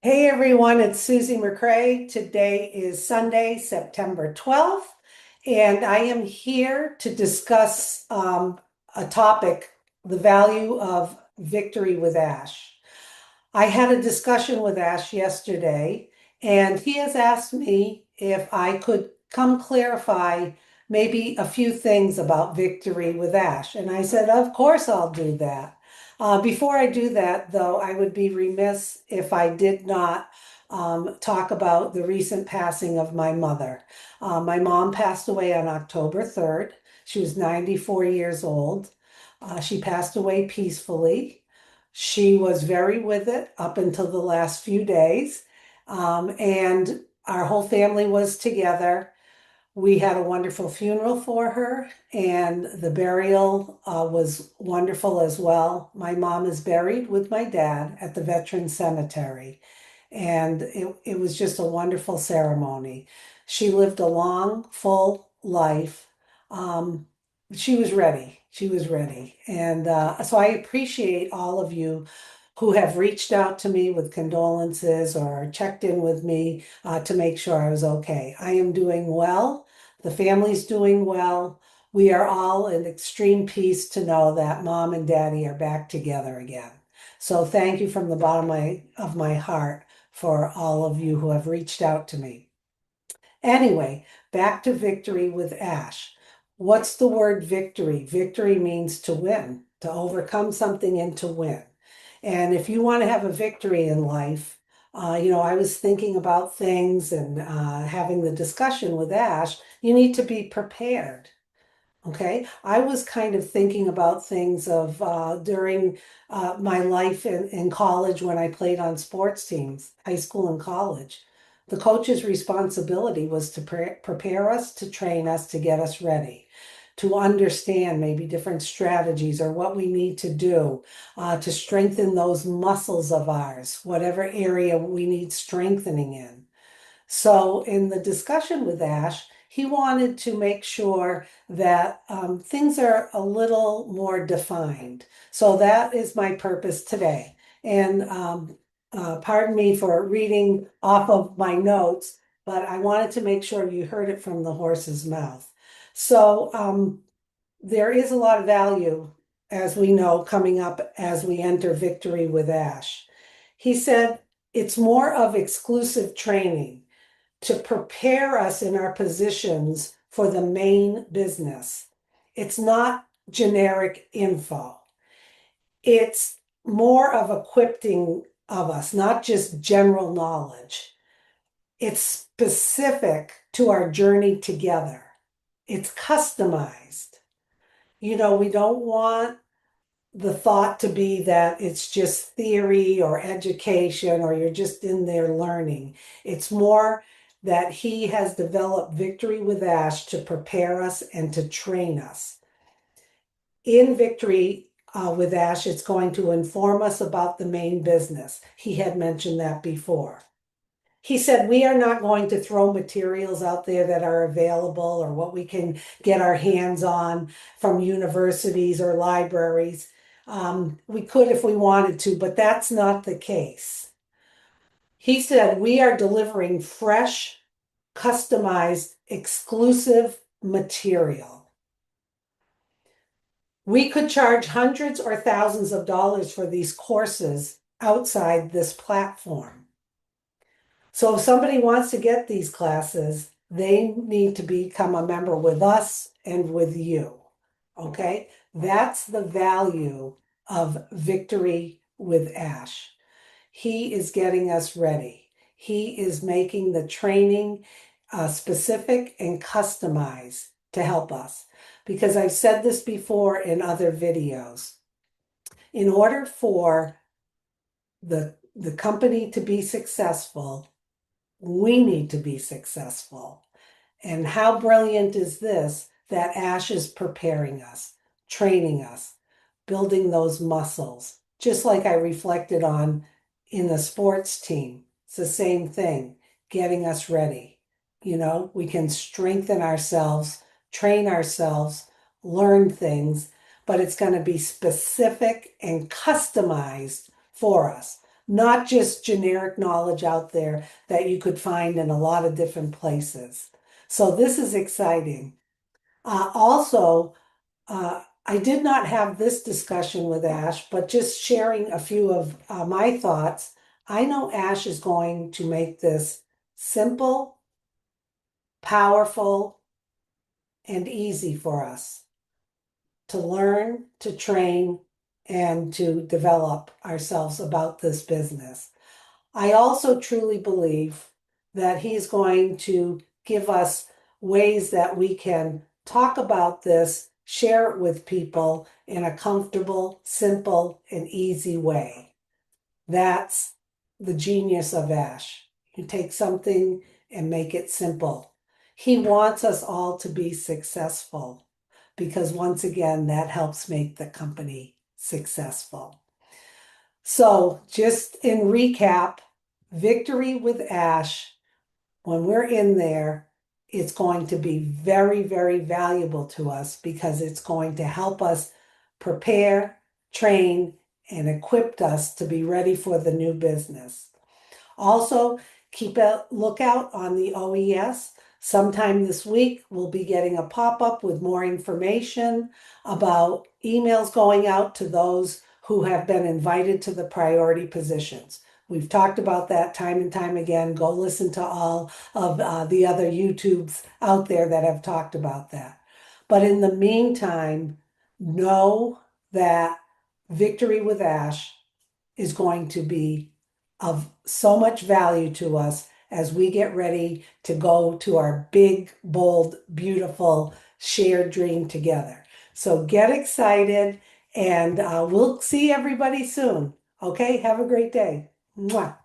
Hey everyone, it's Susie McCrae. Today is Sunday, September 12th, and I am here to discuss a topic, the value of victory with Ash. I had a discussion with Ash yesterday, and he has asked me if I could come clarify maybe a few things about victory with Ash. And I said, of course I'll do that. Before I do that, though, I would be remiss if I did not talk about the recent passing of my mother. My mom passed away on October 3rd. She was 94 years old. She passed away peacefully. She was very with it up until the last few days. And our whole family was together. We had a wonderful funeral for her, and the burial was wonderful as well. My mom is buried with my dad at the Veteran Cemetery, and it was just a wonderful ceremony. She lived a long, full life. Um, she was ready. She was ready. And so I appreciate all of you who have reached out to me with condolences or checked in with me to make sure I was okay. I am doing well. The family's doing well. We are all in extreme peace to know that mom and daddy are back together again. So thank you from the bottom of my heart for all of you who have reached out to me. Anyway, back to victory with Ash. What's the word victory? Victory means to win, to overcome something and to win. And if you want to have a victory in life, I was thinking about things and having the discussion with Ash. You need to be prepared. Okay, I was kind of thinking about things of during my life in college when I played on sports teams, high school and college. The coach's responsibility was to prepare us, to train us, to get us ready, to understand maybe different strategies or what we need to do to strengthen those muscles of ours, whatever area we need strengthening in. So in the discussion with Ash, he wanted to make sure that things are a little more defined. So that is my purpose today. And pardon me for reading off of my notes, but I wanted to make sure you heard it from the horse's mouth. So there is a lot of value, as we know, coming up as we enter victory with Ash. He said it's more of exclusive training to prepare us in our positions for the main business. It's not generic info. It's more of equipping of us, not just general knowledge. It's specific to our journey together. It's customized. We don't want the thought to be that it's just theory or education or you're just in there learning. It's more that he has developed Victory with Ash to prepare us and to train us. In Victory with Ash, it's going to inform us about the main business. He had mentioned that before. He said, we are not going to throw materials out there that are available or what we can get our hands on from universities or libraries. We could if we wanted to, but that's not the case. He said, we are delivering fresh, customized, exclusive material. We could charge hundreds or thousands of dollars for these courses outside this platform. So if somebody wants to get these classes, they need to become a member with us and with you. Okay? That's the value of Victory with Ash. He is getting us ready. He is making the training specific and customized to help us. Because I've said this before in other videos. In order for the company to be successful, we need to be successful. And how brilliant is this that Ash is preparing us, training us, building those muscles, just like I reflected on in the sports team. It's the same thing, getting us ready. We can strengthen ourselves, train ourselves, learn things, but it's going to be specific and customized for us. not just generic knowledge out there that you could find in a lot of different places. So this is exciting. Also, I did not have this discussion with Ash, but just sharing a few of my thoughts. I know Ash is going to make this simple, powerful, and easy for us to learn, to train, and to develop ourselves about this business. I also truly believe that he's going to give us ways that we can talk about this, share it with people in a comfortable, simple, and easy way. That's the genius of Ash. You take something and make it simple. He wants us all to be successful because, once again, that helps make the company successful. So, just in recap, Victory with Ash, when we're in there, it's going to be very, very valuable to us because it's going to help us prepare, train, and equip us to be ready for the new business. Also, keep a lookout on the OES. Sometime this week, we'll be getting a pop-up with more information about emails going out to those who have been invited to the priority positions. We've talked about that time and time again. Go listen to all of the other YouTubes out there that have talked about that. But in the meantime, know that Victory with Ash is going to be of so much value to us as we get ready to go to our big, bold, beautiful shared dream together. So get excited, and we'll see everybody soon. Okay, have a great day. Mwah.